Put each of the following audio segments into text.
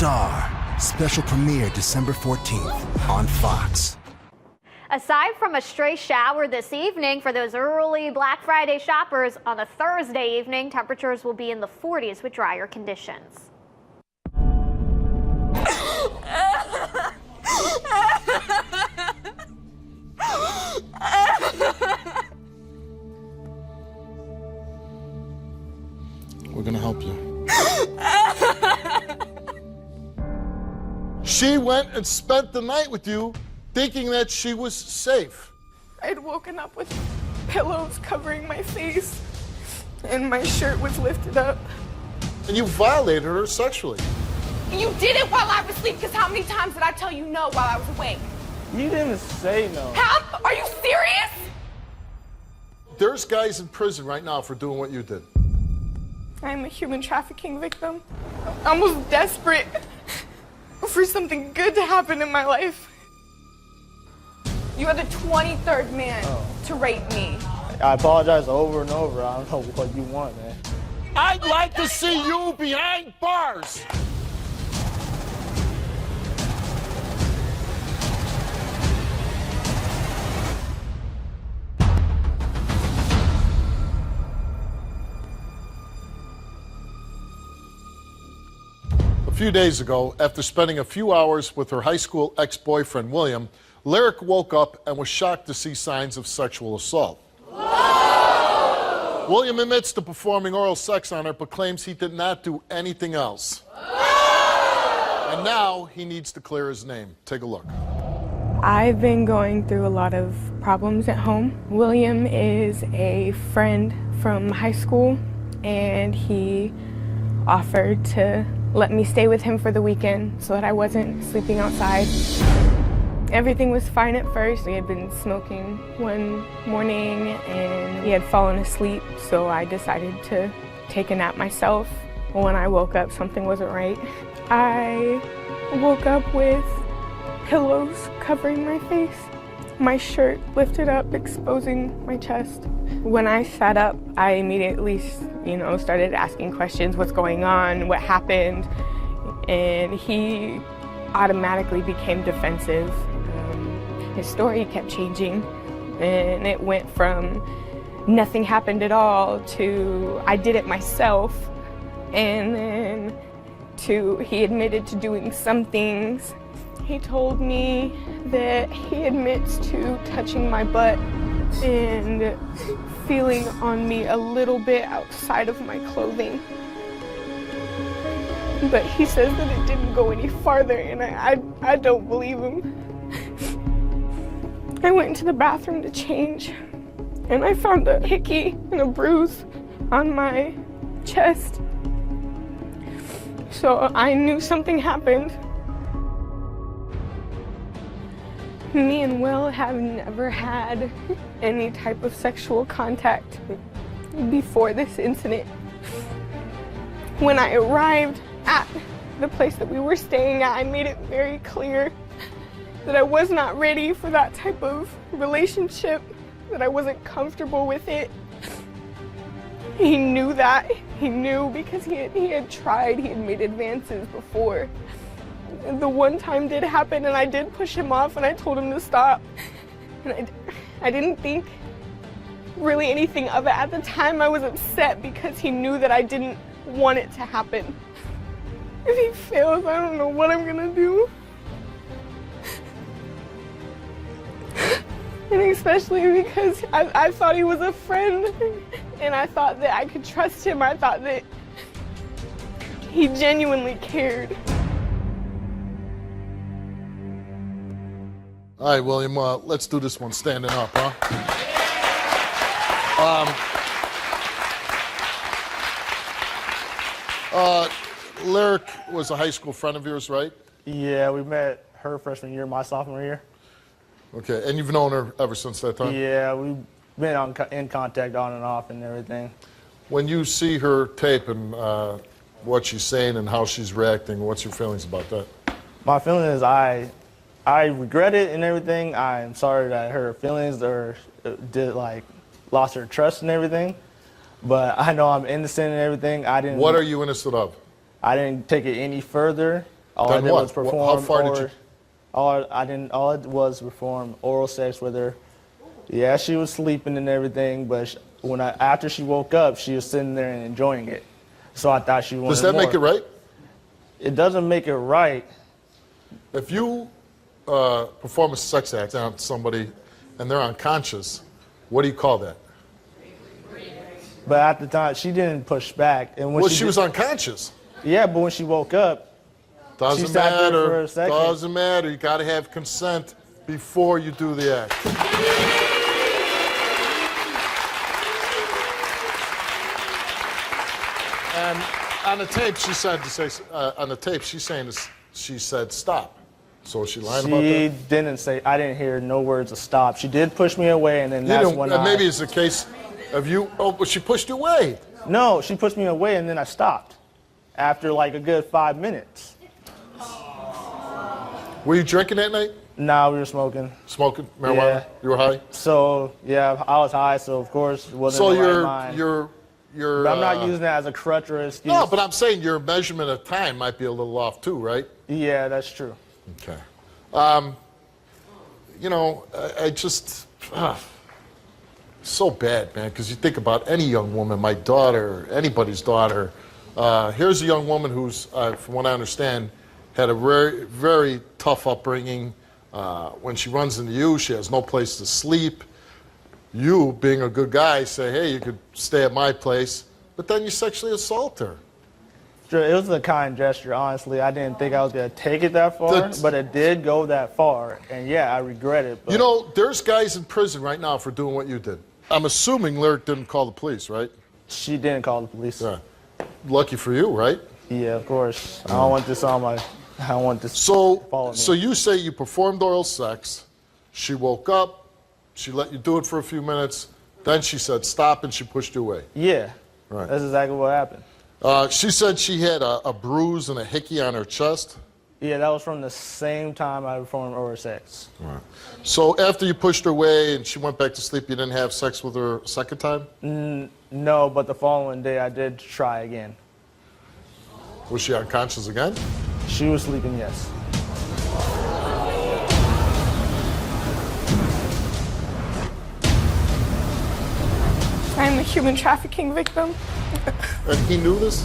Star. Special premiere December 14th on Fox. Aside from a stray shower this evening for those early Black Friday shoppers, on a Thursday evening, temperatures will be in the 40s with drier conditions. We're gonna help you. She went and spent the night with you thinking that she was safe. I'd woken up with pillows covering my face, and my shirt was lifted up. And you violated her sexually. You did it while I was asleep, because how many times did I tell you no while I was awake? You didn't say no. How? Are you serious? There's guys in prison right now for doing what you did. I'm a human trafficking victim. I'm almost desperate for something good to happen in my life. You are the 23rd man to rape me. I apologize over and over. I don't know what you want, man. I'd like to see you behind bars. A few days ago, after spending a few hours with her high school ex-boyfriend, William, Lyric woke up and was shocked to see signs of sexual assault. Whoa! William admits to performing oral sex on her, but claims he did not do anything else. Whoa! And now he needs to clear his name. Take a look. I've been going through a lot of problems at home. William is a friend from high school, and he offered to let me stay with him for the weekend so that I wasn't sleeping outside. Everything was fine at first. We had been smoking one morning and he had fallen asleep, so I decided to take a nap myself. When I woke up, something wasn't right. I woke up with pillows covering my face, my shirt lifted up, exposing my chest. When I sat up, I immediately, started asking questions, what's going on, what happened, and he automatically became defensive. His story kept changing, and it went from nothing happened at all to I did it myself, and then to he admitted to doing some things. He told me that he admits to touching my butt and feeling on me a little bit outside of my clothing. But he says that it didn't go any farther, and I don't believe him. I went into the bathroom to change, and I found a hickey and a bruise on my chest. So I knew something happened. Me and Will have never had any type of sexual contact before this incident. When I arrived at the place that we were staying at, I made it very clear that I was not ready for that type of relationship, that I wasn't comfortable with it. He knew that. He knew because he had tried, he had made advances before. The one time did happen, and I did push him off, and I told him to stop. And I didn't think really anything of it. At the time, I was upset because he knew that I didn't want it to happen. If he fails, I don't know what I'm gonna do. And especially because I thought he was a friend, and I thought that I could trust him. I thought that he genuinely cared. All right, William, let's do this one standing up, huh? Lyric was a high school friend of yours, right? Yeah, we met her freshman year, my sophomore year. Okay, and you've known her ever since that time? Yeah, we've been in contact on and off and everything. When you see her tape and what she's saying and how she's reacting, what's your feelings about that? My feeling is I regret it and everything. I'm sorry that her feelings lost her trust and everything. But I know I'm innocent and everything. What are you innocent of? I didn't take it any further. All Then I did what? was perform. How far did you? All I did was perform oral sex with her. Yeah, she was sleeping and everything, but after she woke up, she was sitting there and enjoying it. So I thought she wanted more. Does that make it right? It doesn't make it right. If you perform a sex act on somebody and they're unconscious, what do you call that? But at the time, she didn't push back. And when Well, she was unconscious. Yeah, but when she woke up, Doesn't she sat there for matter. a second. Doesn't matter. You got to have consent before you do the act. And on the tape, she said to say. On the tape, she's saying this. She said stop. So is she lying about that? She didn't say. I didn't hear no words of stop. She did push me away, and then that's when maybe it's a case of you. Oh, but she pushed you away. No, she pushed me away, and then I stopped after like a good 5 minutes. Were you drinking that night? Nah, we were smoking. Smoking marijuana? Yeah. You were high? So yeah, I was high, so of course it wasn't So in the right mind. you're But I'm not using that as a crutch or an excuse. No, but I'm saying your measurement of time might be a little off too, right? Yeah, that's true. Okay. You know, I just so bad, man. Because you think about any young woman, my daughter, anybody's daughter. Here's a young woman who's, from what I understand, had a very, very tough upbringing. When she runs into you, she has no place to sleep. You, being a good guy, say, hey, you could stay at my place, but then you sexually assault her. It was a kind gesture, honestly. I didn't think I was going to take it that far, but it did go that far. And yeah, I regret it. But you know, there's guys in prison right now for doing what you did. I'm assuming Lyric didn't call the police, right? She didn't call the police. Yeah. Lucky for you, right? Yeah, of course. I don't want this on my... I don't want this So you say you performed oral sex. She woke up. She let you do it for a few minutes. Then she said stop, and she pushed you away. Yeah. Right. That's exactly what happened. She said she had a bruise and a hickey on her chest. Yeah, that was from the same time I performed oral sex. Right. So after you pushed her away and she went back to sleep, you didn't have sex with her a second time? No, but the following day I did try again. Was she unconscious again? She was sleeping, yes. I'm a human trafficking victim. And he knew this?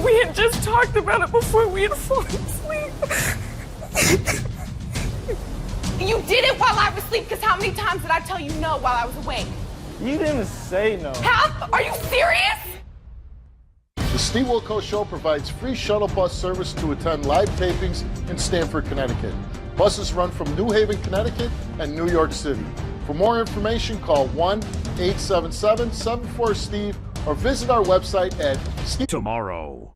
We had just talked about it before we had fallen asleep. You did it while I was asleep, because how many times did I tell you no while I was awake? You didn't say no. How? Are you serious? The Steve Wilkos Show provides free shuttle bus service to attend live tapings in Stamford, Connecticut. Buses run from New Haven, Connecticut and New York City. For more information, call 1-877-74-STEVE or visit our website at Tomorrow.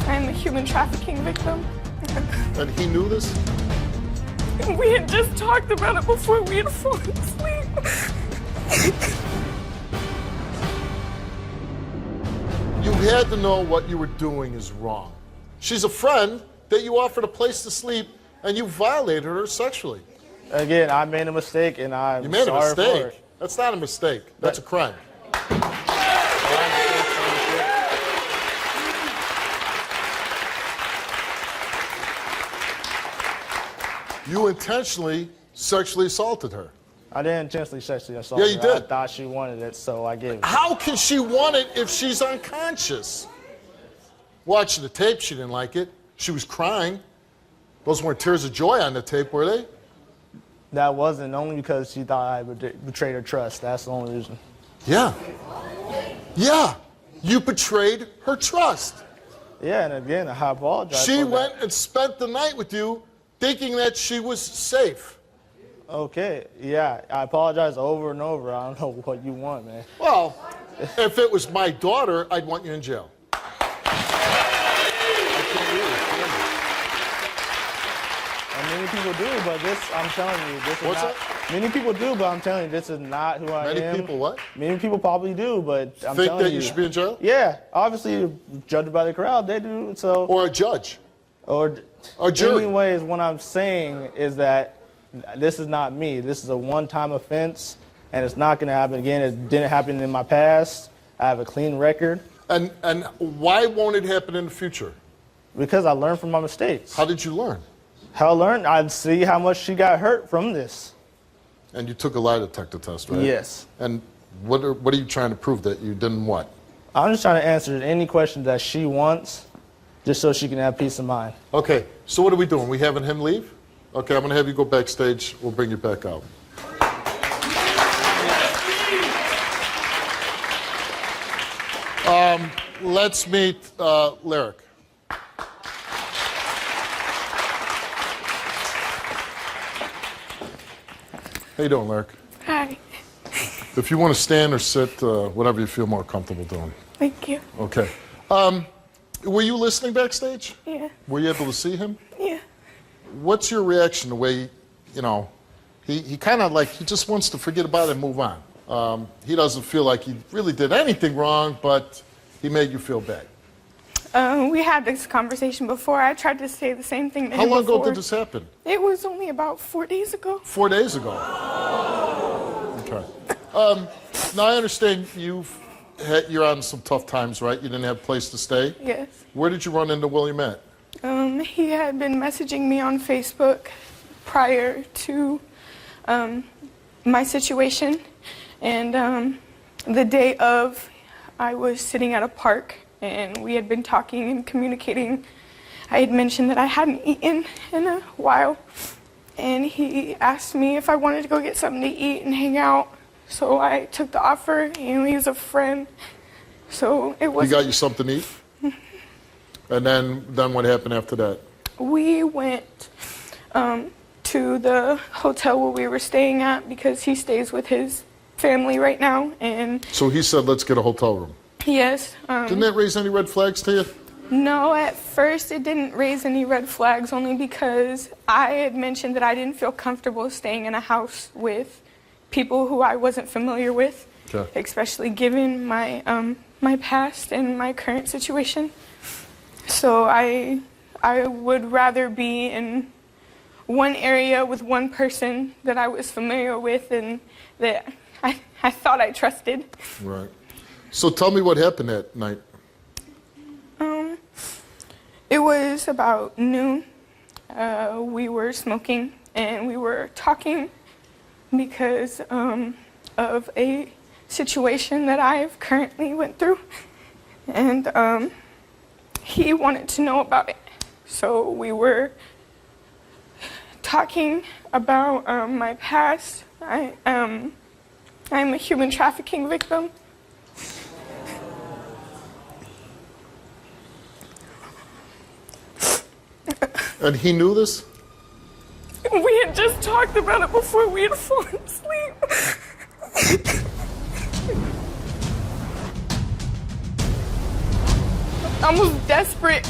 I'm a human trafficking victim. And he knew this? We had just talked about it before we had fallen asleep. You had to know what you were doing is wrong. She's a friend that you offered a place to sleep, and you violated her sexually. Again, I made a mistake, and I'm You made a sorry for mistake. it. That's not a mistake. That's a crime. You intentionally sexually assaulted her. I didn't intentionally sexually assault Yeah, you her. did. I thought she wanted it, so I gave it. How can she want it if she's unconscious? Watching the tape, she didn't like it. She was crying. Those weren't tears of joy on the tape, were they? That wasn't only because she thought I betrayed her trust. That's the only reason. Yeah. Yeah. You betrayed her trust. Yeah, and again, I apologize. She for went and spent the night with you thinking that she was safe. that. Okay, yeah, I apologize over and over. I don't know what you want, man. Well, if it was my daughter, I'd want you in jail. And many people do, but this, I'm telling you, this is What's not. that? Many people do, but I'm telling you, this is not who I am. Many people what? Many people probably do, but I'm Think telling that you should be in jail? Yeah, obviously, judged by the crowd, they do. So, Or a judge? or a jury. anyways, what I'm saying is that this is not me. This is a one-time offense, and it's not going to happen again. It didn't happen in my past. I have a clean record. And why won't it happen in the future? Because I learned from my mistakes. How did you learn? How I learned, I'd see how much she got hurt from this. And you took a lie detector test, right? Yes. And what are you trying to prove, that you didn't what? I'm just trying to answer any question that she wants, just so she can have peace of mind. Okay, so what are we doing? We having him leave? Okay, I'm going to have you go backstage. We'll bring you back out. Let's meet Lyric. How you doing, Lyric? Hi. If you want to stand or sit, whatever you feel more comfortable doing. Thank you. Okay. Were you listening backstage? Yeah. Were you able to see him? Yeah. What's your reaction the way, you know, he kind of like, he just wants to forget about it and move on. He doesn't feel like he really did anything wrong, but he made you feel bad. We had this conversation before. I tried to say the same thing to How him long before. ago did this happen? It was only about 4 days ago. 4 days ago. Okay. Now I understand you're on some tough times, right? You didn't have a place to stay? Yes. Where did you run into William at? He had been messaging me on Facebook prior to my situation. And the day of, I was sitting at a park and we had been talking and communicating. I had mentioned that I hadn't eaten in a while. And he asked me if I wanted to go get something to eat and hang out. So I took the offer, and he was a friend. So it was. He got you something to eat? And then what happened after that? We went to the hotel where we were staying at because he stays with his family right now. And So he said, let's get a hotel room. yes. Didn't that raise any red flags to you? No, at first it didn't raise any red flags, only because I had mentioned that I didn't feel comfortable staying in a house with people who I wasn't familiar with, Okay. especially given my my past and my current situation. So I would rather be in one area with one person that I was familiar with and that I thought I trusted. Right. So tell me what happened that night. It was about noon. We were smoking and we were talking because of a situation that I've currently went through. And he wanted to know about it. So we were talking about my past. I'm a human trafficking victim. And he knew this? We had just talked about it before we had fallen asleep. I was desperate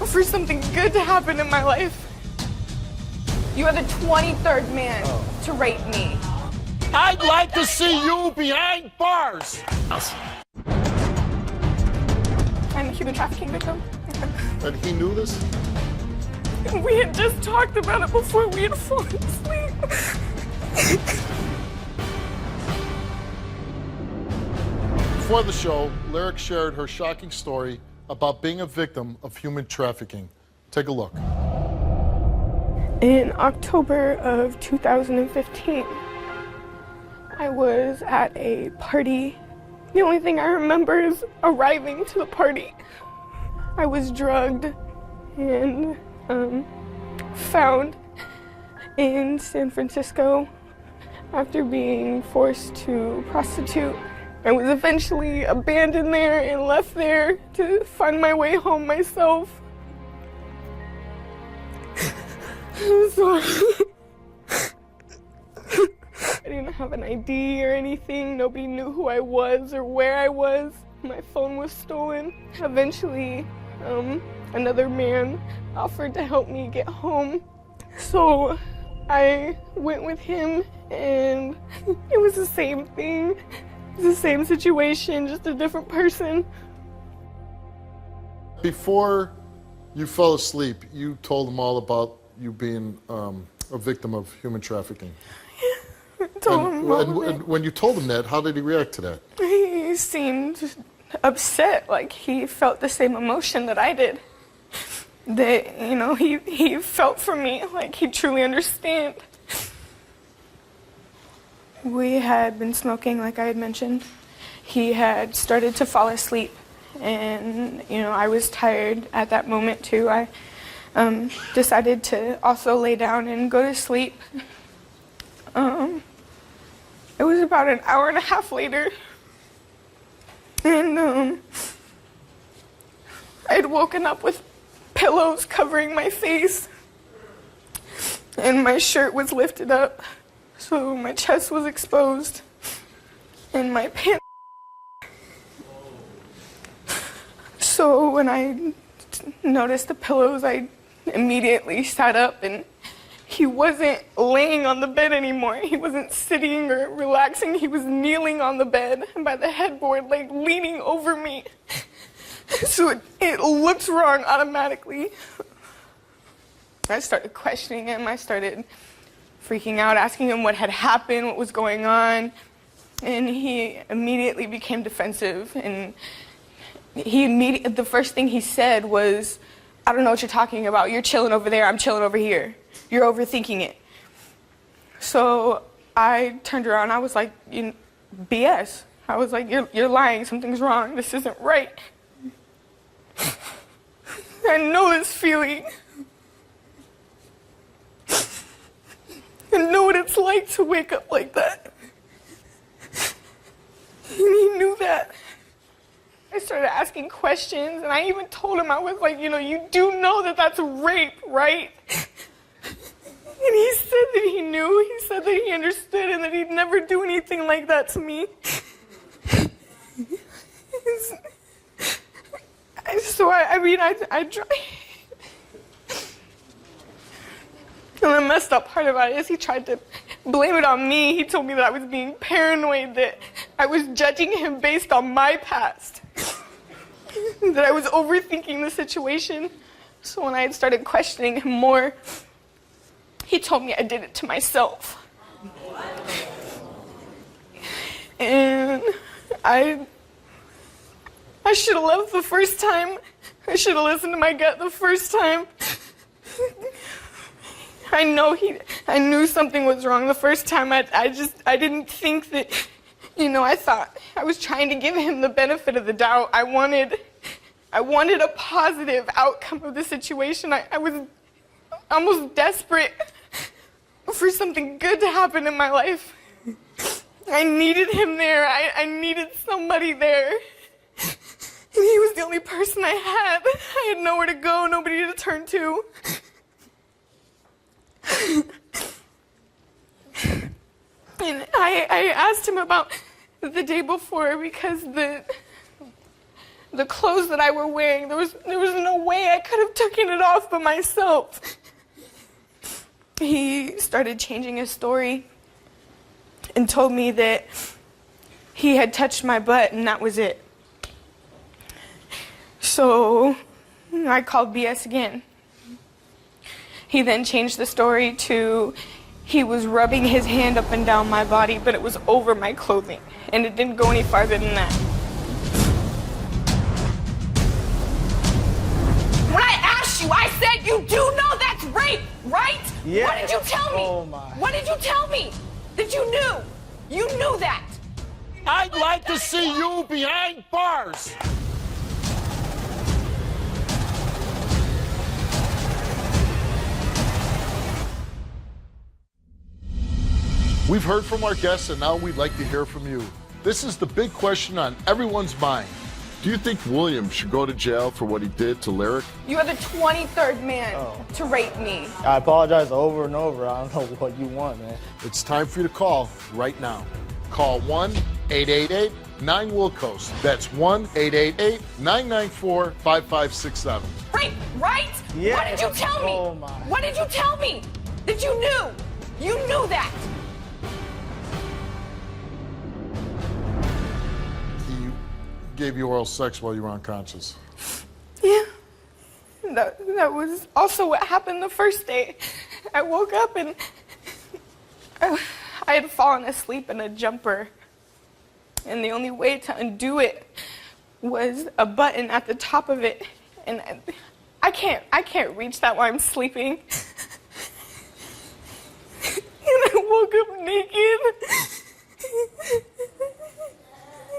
for something good to happen in my life. You are the 23rd man to rape me. I'd like to see you behind bars. I'm a human trafficking victim. And he knew this? We had just talked about it before we had fallen asleep. Before the show, Lyric shared her shocking story about being a victim of human trafficking. Take a look. In October of 2015, I was at a party. The only thing I remember is arriving to the party. I was drugged and found in San Francisco after being forced to prostitute. I was eventually abandoned there and left there to find my way home myself. I'm sorry. I didn't have an ID or anything. Nobody knew who I was or where I was. My phone was stolen. Eventually, another man offered to help me get home. So I went with him and it was the same thing. It was the same situation, just a different person. Before you fell asleep, you told them all about you being a victim of human trafficking. I told him all of it. And when you told him that, how did he react to that? He seemed upset, like he felt the same emotion that I did. That, you know, he felt for me, like he truly understand. We had been smoking, like I had mentioned. He had started to fall asleep, and, you know, I was tired at that moment too. I decided to also lay down and go to sleep. It was about an hour and a half later, and I had woken up with pillows covering my face, and my shirt was lifted up, so my chest was exposed, and my pants. So when I noticed the pillows, I immediately sat up, and he wasn't laying on the bed anymore. He wasn't sitting or relaxing. He was kneeling on the bed by the headboard, like leaning over me. So it looked wrong automatically. I started questioning him. I started freaking out, asking him what had happened, what was going on. And he immediately became defensive. And the first thing he said was, "I don't know what you're talking about. You're chilling over there. I'm chilling over here. You're overthinking it." So I turned around. I was like, BS. I was like, you're lying. Something's wrong. This isn't right. I know this feeling. I know what it's like to wake up like that. And he knew that. I started asking questions, and I even told him, I was like, you do know that that's rape, right? And he said that he knew. He said that he understood and that he'd never do anything like that to me. So I tried. And the messed up part about it is he tried to blame it on me. He told me that I was being paranoid, that I was judging him based on my past, that I was overthinking the situation. So when I had started questioning him more, he told me I did it to myself. And I should have left the first time. I should have listened to my gut the first time. I knew something was wrong the first time. I didn't think that, I thought I was trying to give him the benefit of the doubt. I wanted a positive outcome of the situation. I was almost desperate for something good to happen in my life. I needed him there. I needed somebody there. And he was the only person I had. I had nowhere to go, nobody to turn to. And I asked him about the day before because the clothes that I were wearing, there was no way I could have taken it off but myself. He started changing his story and told me that he had touched my butt and that was it. So I called BS again. He then changed the story to he was rubbing his hand up and down my body, but it was over my clothing, and it didn't go any farther than that. When I asked you, I said you do know that's rape, right? Yeah. What did you tell me? Oh my. What did you tell me? That you knew? You knew that. I'd like to see you behind bars. We've heard from our guests, and now we'd like to hear from you. This is the big question on everyone's mind. Do you think William should go to jail for what he did to Lyric? You are the 23rd man to rape me. I apologize over and over. I don't know what you want, man. It's time for you to call right now. Call 1-888-9-WILL-COAST. That's 1-888-994-5567. Rape, right? Yeah. What did you tell me? Oh my. What did you tell me? That you knew? You knew that. He gave you oral sex while you were unconscious. Yeah. That was also what happened the first day. I woke up and I had fallen asleep in a jumper. And the only way to undo it was a button at the top of it, and I can't reach that while I'm sleeping. And I woke up naked.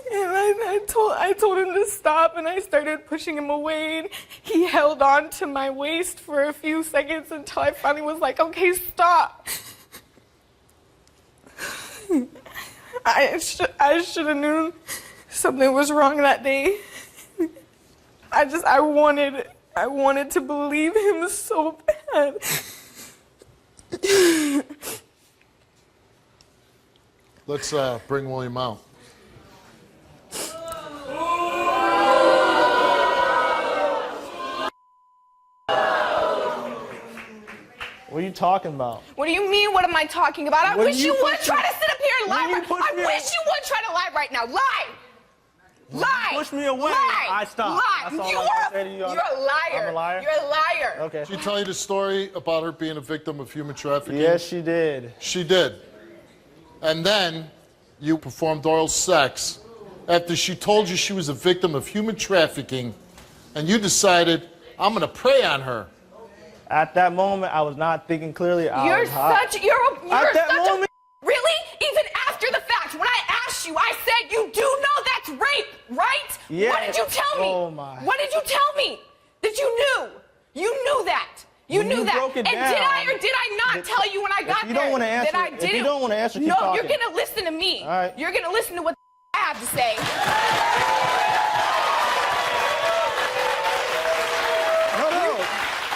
And I told him to stop, and I started pushing him away. And he held on to my waist for a few seconds until I finally was like, okay, stop. I should have known something was wrong that day. I wanted to believe him so bad. Let's bring William out. What are you talking about? What do you mean, what am I talking about? I When wish you you would push try me- to sit up here and lie. when you push I me- wish you would try to lie right now. Lie! Lie! push me away, Lie! I stop. Lie! That's all You I are gotta say to you. you're a liar. I'm a liar? You're a liar. Okay. Did she tell you the story about her being a victim of human trafficking? Yes, she did. She did. And then you performed oral sex after she told you she was a victim of human trafficking, and you decided, I'm going to prey on her. At that moment, I was not thinking clearly. I You're was hot. such you're that such moment- a really? Even after the fact, when I asked you, I said you do know that's rape, right? Yes. What did you tell me? Oh, my. What did you tell me? That you knew. You knew that. You When knew you that. broke it And down, did I or did I not tell you when I got you there? don't wanna answer- that I if didn't? you don't wanna answer, keep no, talking. you're gonna listen to me. All right. You're gonna listen to what I have to say. No.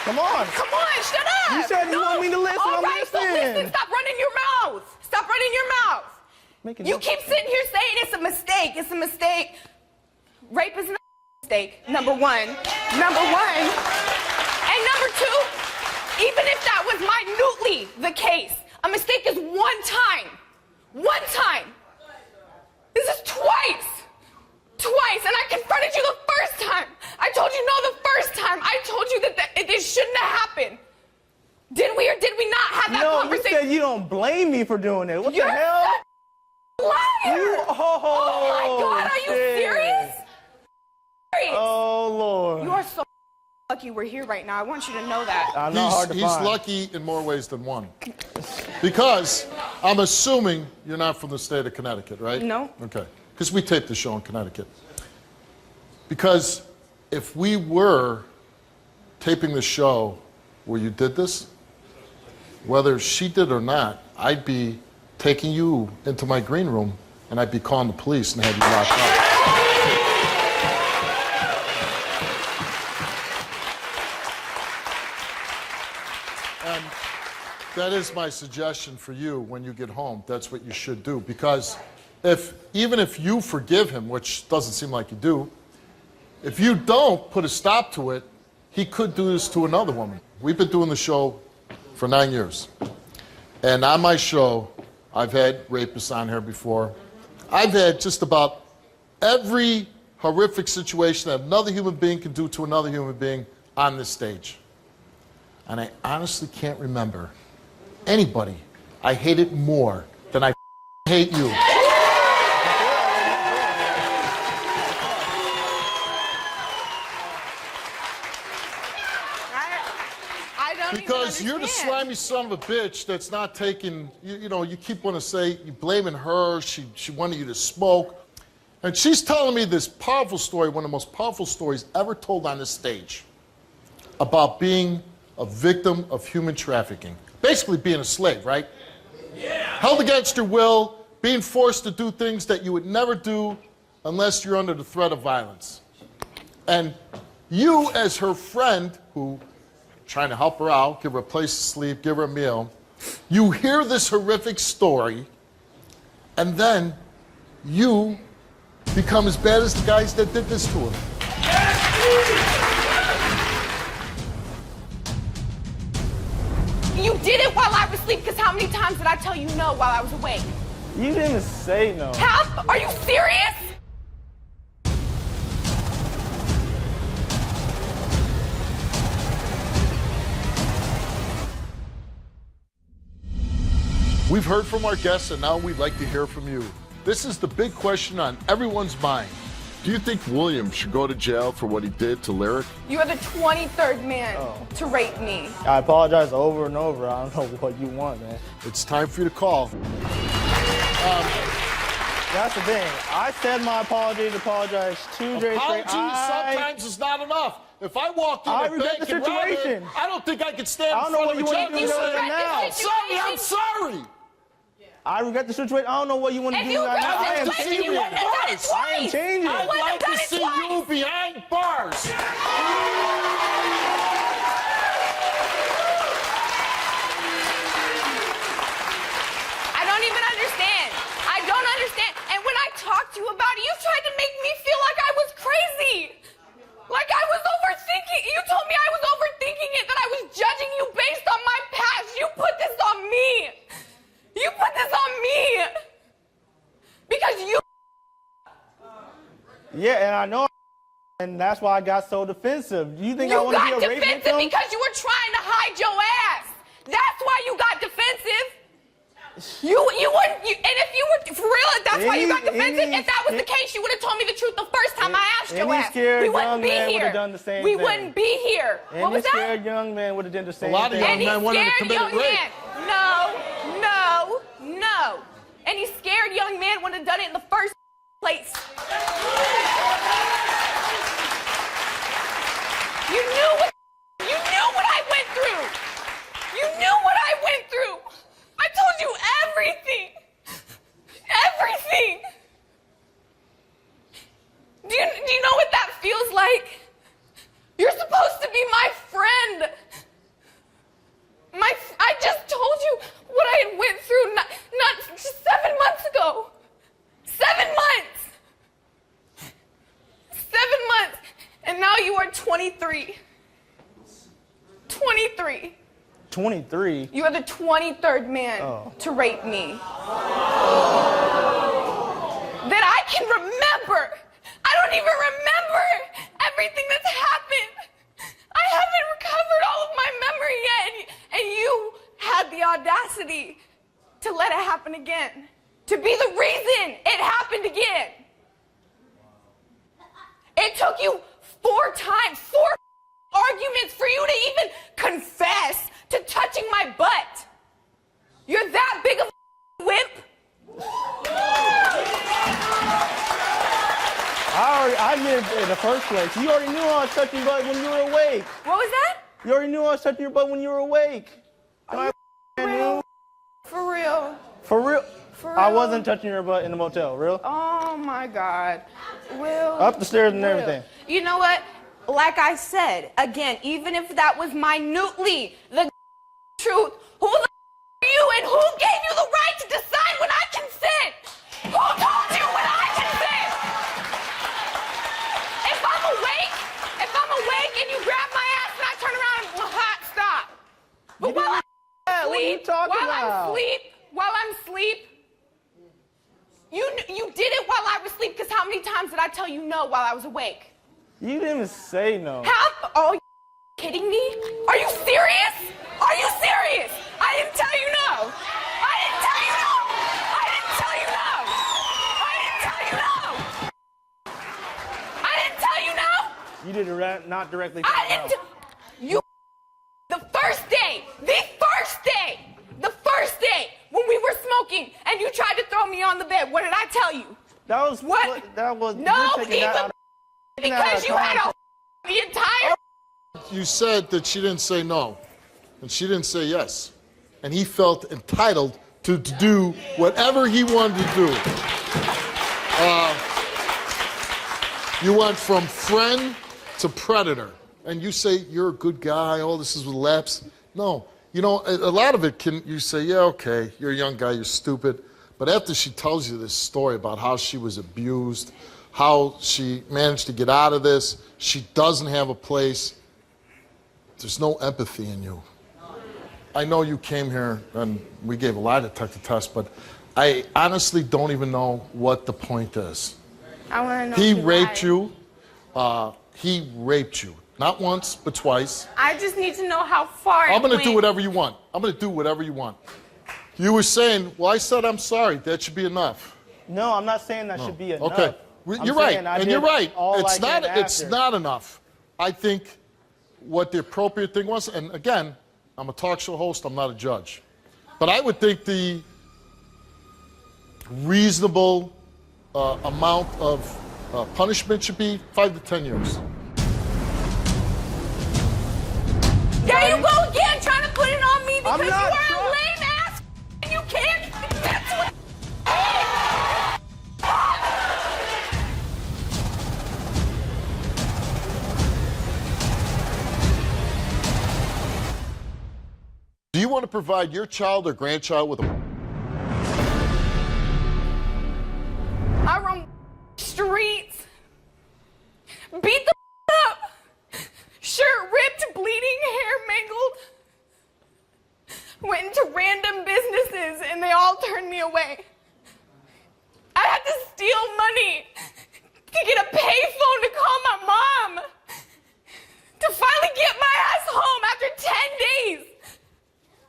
Come on. Come on, shut up. You said you want me to listen, All I'm right, so listening. listen. Stop running your mouth. Stop running your mouth. Making You no keep sense. sitting here saying it's a mistake. It's a mistake. Rape is not a mistake, number one. Number one. And number two, even if that was minutely the case, a mistake is one time. One time. This is twice. Twice. And I confronted you the first time. I told you no the first time. I told you that this shouldn't have happened. Did we or did we not have that No, you conversation? said you don't blame me for doing it. What You're the hell? such a liar. Oh my God, are you shit. serious? Serious. Oh, Lord. You are so lucky we're here right now. I want you to know that. I'm not hard to He's find. lucky in more ways than one. Because I'm assuming you're not from the state of Connecticut, right? No. Okay. Because we taped the show in Connecticut. Because if we were taping the show where you did this, whether she did or not, I'd be taking you into my green room and I'd be calling the police and have you locked up. And that is my suggestion for you when you get home. That's what you should do. Because even if you forgive him, which doesn't seem like you do, if you don't put a stop to it, he could do this to another woman. We've been doing the show for 9 years. And on my show, I've had rapists on here before. I've had just about every horrific situation that another human being can do to another human being on this stage. And I honestly can't remember anybody I hated more than I hate you. I don't Because even you're the slimy son of a bitch that's not taking, you keep wanting to say, you blaming her, she wanted you to smoke. And she's telling me this powerful story, one of the most powerful stories ever told on this stage, about being a victim of human trafficking. Basically being a slave, right? Yeah. Held against your will, being forced to do things that you would never do unless you're under the threat of violence. And you, as her friend, who trying to help her out, give her a place to sleep, give her a meal. You hear this horrific story, and then you become as bad as the guys that did this to her. You did it while I was asleep, because how many times did I tell you no while I was awake? You didn't say no. How? Are you serious? We've heard from our guests, and now we'd like to hear from you. This is the big question on everyone's mind. Do you think William should go to jail for what he did to Lyric? You are the 23rd man to rape me. I apologize over and over. I don't know what you want, man. It's time for you to call. That's the thing. I said my apologies, apologize 2 days straight. Apologies sometimes is not enough. If I walked in I a regret bank the and robbed situation. it, I don't think I could stand I don't in know front what of you a want to judge do and say, now. I'm sorry. I regret the situation. I don't know what you want to If do you right now. I am regret the situation, changing. you wouldn't have done it I am twice. changing. I I'd wouldn't like have to done it see twice. you behind bars. I don't even understand. I don't understand. And when I talked to you about it, you tried to make me feel like I was crazy. Like I was overthinking. You told me I was overthinking it, that I was judging you based on my past. You put this on me. You put this on me. Because you. Yeah, and I know, and that's why I got so defensive. Do you think I You want to got be a rape defensive victim? because you were trying to hide your ass. That's why you got defensive. You wouldn't, and if you were, for real, if that's why you got defensive, if that was the case, you would have told me the truth the first time I asked your Any ass. scared We wouldn't young be man would here. have done the same We thing. wouldn't be here. What Any was that? scared young man would have done the same lot of thing. young Any man wanted to scared commit young rape. man. No. Any scared young man would have done it in the first place. You knew what I went through. You knew what I went through. I told you everything. Everything. Do you know what that feels like? You're supposed to be my friend. I just told you what I had went through not just 7 months ago. 7 months. 7 months. And now you are 23. 23. 23. You are the 23rd man to rape me. That I can remember. I don't even remember everything that's happened. I haven't recovered all of my memory yet. And you had the audacity to let it happen again. To be the reason it happened again. It took you 4 arguments for you to even confess to touching my butt. You're that big of a wimp? I did it in the first place. You already knew I was touching your butt when you were awake. What was that? You already knew I was touching your butt when you were awake. I knew. For real? For real? For real? I wasn't touching your butt in the motel, real? Oh my God. Will. Up the stairs and Will. everything. You know what? Like I said, again, even if that was minutely the truth, who the are you and who gave you the right to decide when I consent? Who told you when I consent? If I'm awake and you grab my ass and I turn around and stop. But while I'm What are you asleep, talking about? while I'm asleep, you did it while I was asleep, because how many times did I tell you no while I was awake? You didn't even say no. Oh, you kidding me? Are you serious? Are you serious? I didn't tell you no. I didn't tell you no. I didn't tell you no. I didn't tell you no. I didn't tell you no. You did it not directly. I didn't. You. The first day when we were smoking and you tried to throw me on the bed, what did I tell you? That was What? That was. No, you're taking that even out of- because you had the entire. You said that she didn't say no, and she didn't say yes. And he felt entitled to do whatever he wanted to do. You went from friend to predator. And you say, you're a good guy, all this is with laps. No, you know, a lot of it you say, yeah, okay, you're a young guy, you're stupid. But after she tells you this story about how she was abused, how she managed to get out of this, she doesn't have a place, there's no empathy in you. I know you came here and we gave a lie detector test, but I honestly don't even know what the point is. I want to know. He if you raped lied. you. He raped you. Not once, but twice. I just need to know how far. I'm going to it do went. whatever you want. I'm going to do whatever you want. You were saying, well, I said I'm sorry. That should be enough. No, I'm not saying that should be enough. Okay. You're right, and you're right. It's not enough. I think what the appropriate thing was, and again, I'm a talk show host, I'm not a judge, but I would think the reasonable amount of punishment should be 5 to 10 years. There you go again, trying to put it on me because you not are a lame ass and you can't. That's what. Do you want to provide your child or grandchild with a... I run streets, beat the up, shirt ripped, bleeding, hair mangled, went into random businesses and they all turned me away. I had to steal money to get a payphone to call my mom, to finally get my ass home after 10 days.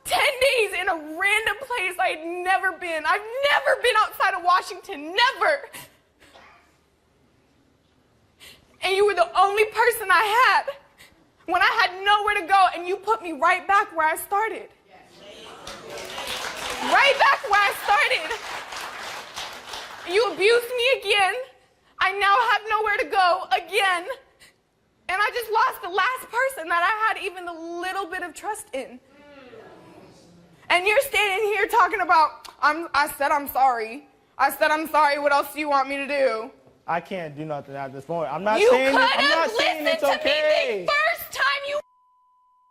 10 days in a random place I'd never been. I've never been outside of Washington, never. And you were the only person I had when I had nowhere to go, and you put me right back where I started. Right back where I started. You abused me again. I now have nowhere to go again. And I just lost the last person that I had even a little bit of trust in. And you're standing here talking about, I said I'm sorry. I said I'm sorry. What else do you want me to do? I can't do nothing at this point. I'm not You saying could I'm have not saying listened it's to me okay. the first time you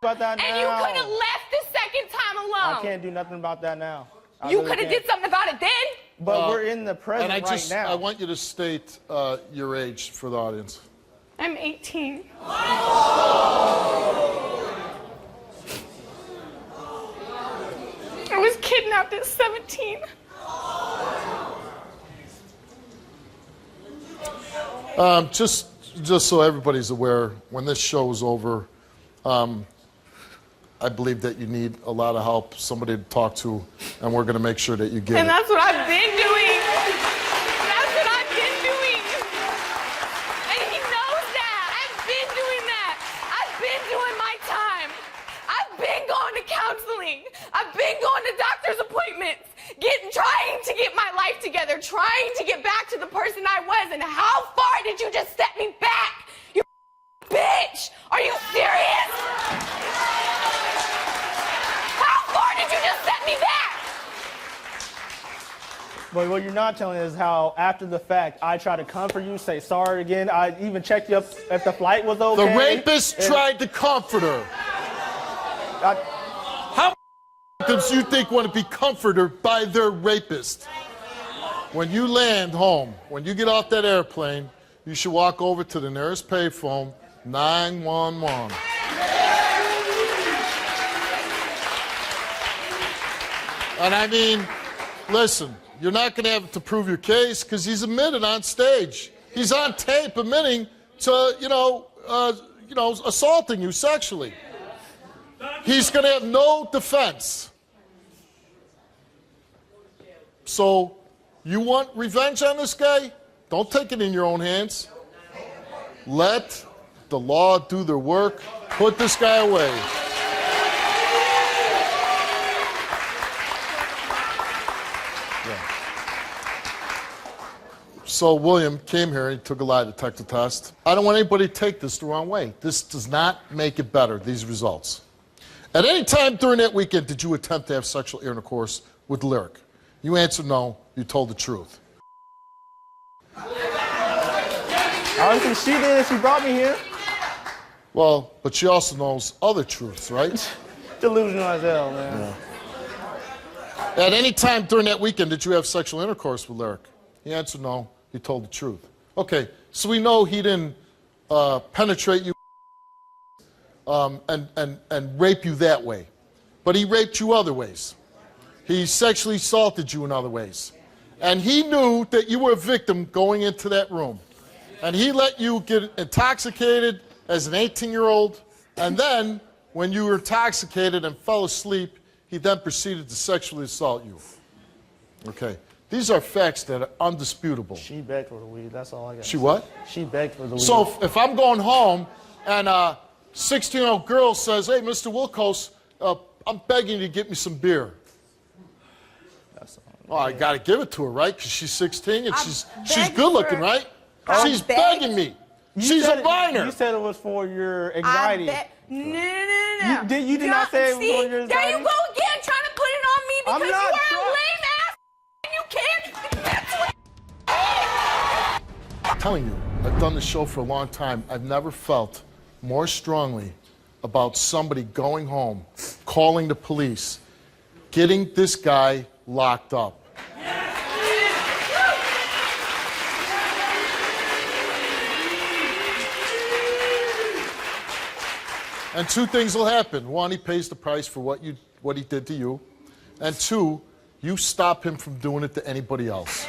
About that and now. you could have left the second time alone. I can't do nothing about that now. You could have did something about it then. But we're in the present And right now. I want you to state your age for the audience. I'm 18. I was kidnapped at 17. Just so everybody's aware, when this show is over, I believe that you need a lot of help, somebody to talk to, and we're going to make sure that you get And it. that's what I've been doing. That's what I've been doing. And he knows that. I've been doing that. I've been doing my time. I've been going to counseling. I've been going to doctor's appointments, trying to get my life together, trying to get back to the person I was. And how far did you just set me back? You bitch! Are you serious? How far did you just set me back? But what you're not telling is how, after the fact, I try to comfort you, say sorry again. I even checked you up if the flight was okay. The rapist tried to comfort her. How victims you think want to be comforted by their rapist? When you land home, when you get off that airplane, you should walk over to the nearest payphone, 911. And I mean, listen, you're not going to have to prove your case because he's admitted on stage. He's on tape admitting to, assaulting you sexually. He's going to have no defense. So, you want revenge on this guy? Don't take it in your own hands. Let the law do their work. Put this guy away. So William came here and he took a lie detector test. I don't want anybody to take this the wrong way. This does not make it better, these results. At any time during that weekend, did you attempt to have sexual intercourse with Lyric? You answered no. You told the truth. Honestly, she did. She brought me here. Well, but she also knows other truths, right? Delusional as hell, man. Yeah. At any time during that weekend, did you have sexual intercourse with Lyric? He answered no. He told the truth. Okay, so we know he didn't penetrate you and rape you that way. But he raped you other ways. He sexually assaulted you in other ways. And he knew that you were a victim going into that room. And he let you get intoxicated as an 18-year-old. And then, when you were intoxicated and fell asleep, he then proceeded to sexually assault you. Okay. These are facts that are undisputable. She begged for the weed. That's all I got. She what? She begged for the weed. So if I'm going home and a 16-year-old girl says, hey, Mr. Wilkos, I'm begging you to get me some beer. Well, I got to give it to her, right? Because she's 16 and she's good looking, right? She's begging me. She's a minor. You said it was for your anxiety. No. You did not say it was for your anxiety? There you go again, trying to put it on me because you not are a lame ass and you can't. That's what I'm telling you, I've done the show for a long time. I've never felt more strongly about somebody going home, calling the police, getting this guy locked up. And two things will happen. One, he pays the price for what he did to you. And two, you stop him from doing it to anybody else.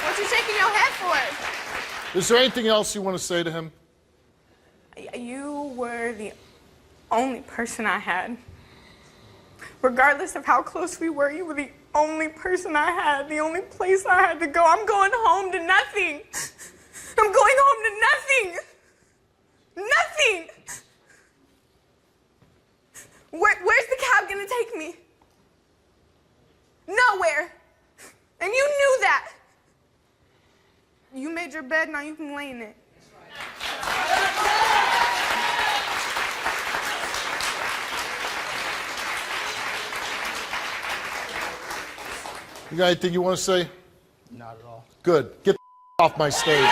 What you shaking your head for? Is there anything else you want to say to him? You were the only person I had. Regardless of how close we were, you were the only person I had, the only place I had to go. I'm going home to nothing. I'm going home to nothing. Nothing. Where's the cab gonna take me? Nowhere. And you knew that. You made your bed, now you can lay in it. You got anything you want to say? Not at all. Good. Get the off my stage.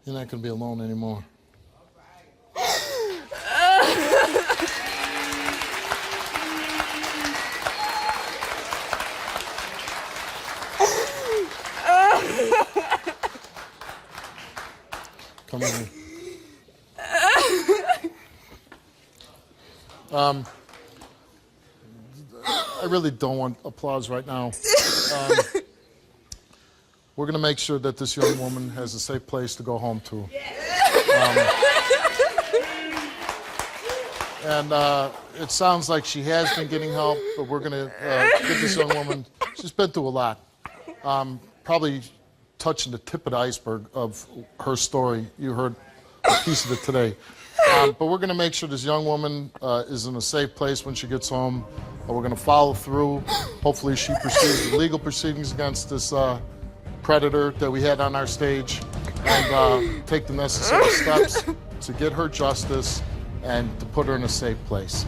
You're not going to be alone anymore. Come with me. I really don't want applause right now. We're going to make sure that this young woman has a safe place to go home to. It sounds like she has been getting help, but we're going to get this young woman, she's been through a lot. Probably touching the tip of the iceberg of her story. You heard a piece of it today. But we're going to make sure this young woman is in a safe place when she gets home. We're going to follow through. Hopefully she pursues the legal proceedings against this predator that we had on our stage and take the necessary steps to get her justice and to put her in a safe place.